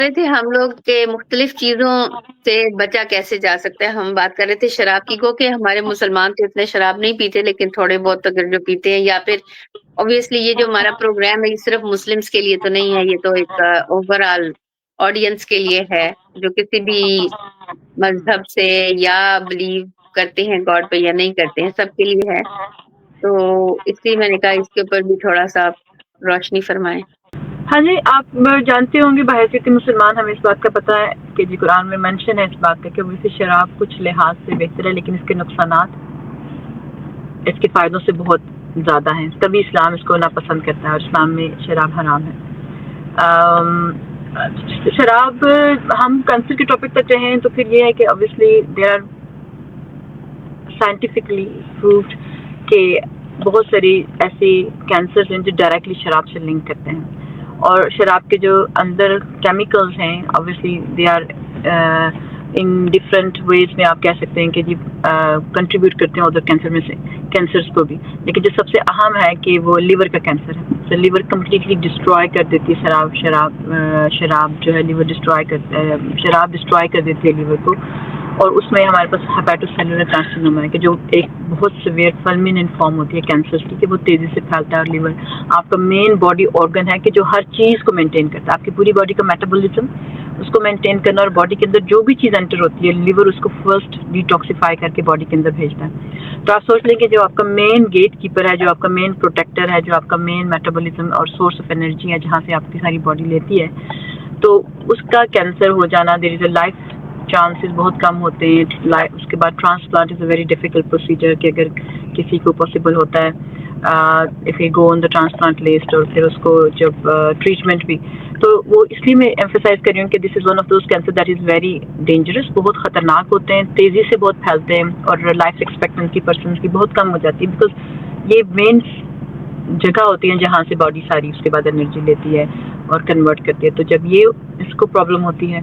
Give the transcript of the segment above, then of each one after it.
رہے تھے ہم لوگ کے مختلف چیزوں سے بچا کیسے جا سکتا ہے. ہم بات کر رہے تھے شراب کی. گو کہ ہمارے مسلمان تو اتنے شراب نہیں پیتے، لیکن تھوڑے بہت اگر جو پیتے ہیں، یا پھر obviously یہ جو ہمارا پروگرام ہے یہ صرف مسلمس کے لیے تو نہیں ہے، یہ تو ایک اوور آل آڈینس کے لیے ہے جو کسی بھی مذہب سے یا بلیو کرتے ہیں گاڈ پہ یا نہیں کرتے ہیں، سب کے لیے ہے. تو اس لیے میں نے کہا اس کے اوپر بھی تھوڑا سا آپ روشنی فرمائیں. ہاں جی، آپ جانتے ہوں گے بحیثیت مسلمان ہمیں اس بات کا پتہ ہے کہ جی قرآن میں مینشن ہے اس بات کا کہ ویسے شراب کچھ لحاظ سے بہتر ہے، لیکن اس کے نقصانات اس کے فائدوں سے بہت زیادہ ہیں. تبھی اسلام اس کو ناپسند کرتا ہے اور اسلام میں شراب حرام ہے. شراب ہم کینسر کے ٹاپک تک رہیں تو پھر یہ ہے کہ obviously there are scientifically proved کہ بہت ساری ایسی کینسر ہیں جو ڈائریکٹلی شراب سے لنک کرتے ہیں، اور شراب کے جو اندر کیمیکلز ہیں obviously they are ان ڈفرینٹ ویز میں آپ کہہ سکتے ہیں کہ جی کنٹریبیوٹ کرتے ہیں ادھر کینسر میں سے کینسرز کو بھی، لیکن جو سب سے اہم ہے کہ وہ لیور کا کینسر ہے. تو لیور کمپلیٹلی ڈسٹروائے کر دیتی ہے شراب جو ہے لیور شراب ڈسٹروائے کر دیتی ہے لیور کو. اور اس میں ہمارے پاس ہیپیٹو سیلولر کارسینوما ہے کہ جو ایک بہت سیویئر فلمیننٹ فارم ہوتی ہے کینسر کی، کہ وہ تیزی سے پھیلتا ہے. اور لیور آپ کا مین باڈی آرگن ہے کہ جو ہر چیز کو مینٹین کرتا ہے، آپ کی پوری باڈی کا میٹابولزم اس کو مینٹین کرنا، اور باڈی کے اندر جو بھی چیز انٹر ہوتی ہے لیور اس کو فرسٹ ڈیٹاکسیفائی کر کے باڈی کے اندر بھیجتا ہے. تو آپ سوچ لیں کہ جو آپ کا مین گیٹ کیپر ہے، جو آپ کا مین پروٹیکٹر ہے، جو آپ کا مین میٹابولزم اور سورس آف انرجی ہے جہاں سے آپ کی ساری باڈی لیتی ہے، تو اس کا کینسر ہو جانا دیر از اے لائف چانسز بہت کم ہوتے ہیں. اس کے بعد transplant is a very difficult procedure کہ اگر کسی کو پاسبل ہوتا ہے if you go on the transplant list, اور پھر اس کو جب ٹریٹمنٹ بھی، تو وہ اس لیے میں ایمفیسائز کر رہی ہوں کہ this is one of those cancer that is very dangerous. بہت خطرناک ہوتے ہیں، تیزی سے بہت پھیلتے ہیں، اور لائف ایکسپیکٹنسی پرسن کی بہت کم ہو جاتی ہے، بیکاز یہ مین جگہ ہوتی ہیں جہاں سے باڈی ساری اس کے بعد انرجی لیتی ہے اور کنورٹ کرتی ہے. تو جب یہ اس کو پرابلم ہوتی ہے،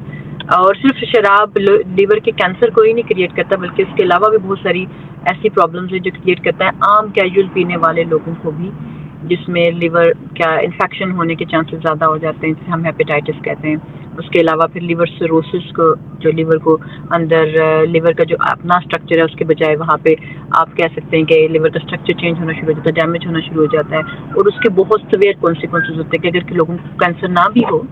اور صرف شراب لیور کے کینسر کو ہی نہیں کریٹ کرتا بلکہ اس کے علاوہ بھی بہت ساری ایسی پرابلمز ہیں جو کریٹ کرتا ہے عام کیجول پینے والے لوگوں کو بھی، جس میں لیور کا انفیکشن ہونے کے چانسز زیادہ ہو جاتے ہیں، جسے ہم ہیپیٹائٹس کہتے ہیں. اس کے علاوہ پھر لیور سیروسس کو، جو لیور کو اندر لیور کا جو اپنا اسٹرکچر ہے اس کے بجائے وہاں پہ آپ کہہ سکتے ہیں کہ لیور کا اسٹرکچر چینج ہونا شروع ہو جاتا ہے، ڈیمیج ہونا شروع ہو جاتا ہے، اور اس کے بہت سویئر کانسیکوینسز ہوتے ہیں کہ اگر لوگوں کو کینسر نہ بھی ہو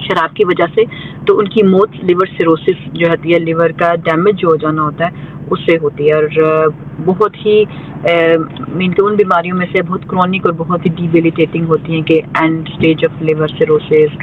شراب کی وجہ سے تو ان کی موت لیور سیروسس جو ہوتی ہے، لیور کا ڈیمیج جو ہو جانا ہوتا ہے اس سے ہوتی ہے. اور بہت ہی ان بیماریوں میں سے بہت کرونک اور بہت ہی ڈیبیلیٹیٹنگ ہوتی ہیں کہ end stage of liver cirrhosis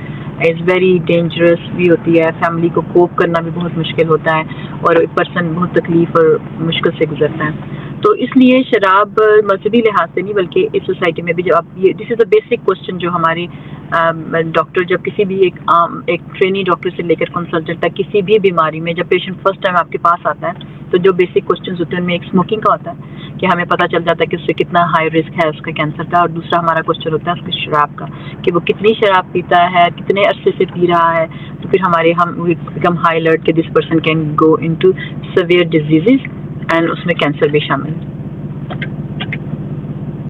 is very dangerous بھی ہوتی ہے. فیملی کو کوپ کرنا بھی بہت مشکل ہوتا ہے، اور پرسن بہت تکلیف اور مشکل سے گزرتا ہے. تو اس لیے شراب مذہبی لحاظ سے نہیں بلکہ اس سوسائٹی میں بھی جو آپ یہ دس از اے بیسک کوشچن جو ہماری ڈاکٹر جب کسی بھی ایک ٹرینی ڈاکٹر سے لے کر کنسلٹنٹ تک کسی بھی بیماری میں جب پیشنٹ فرسٹ ٹائم آپ کے پاس آتا ہے تو جو بیسک کوشچنز ہوتے ہیں ان میں ایک اسموکنگ کا ہوتا ہے کہ ہمیں پتہ چل جاتا ہے کہ اس سے کتنا ہائی رسک ہے اس کا کینسر کا، اور دوسرا ہمارا کوشچن ہوتا ہے اس کی شراب کا کہ وہ کتنی شراب پیتا ہے، کتنے عرصے سے پی رہا ہے. تو پھر ہم بیکم ہائی الرٹ کہ this person can go into severe diseases and اس میں کینسر بھی شامل ہے.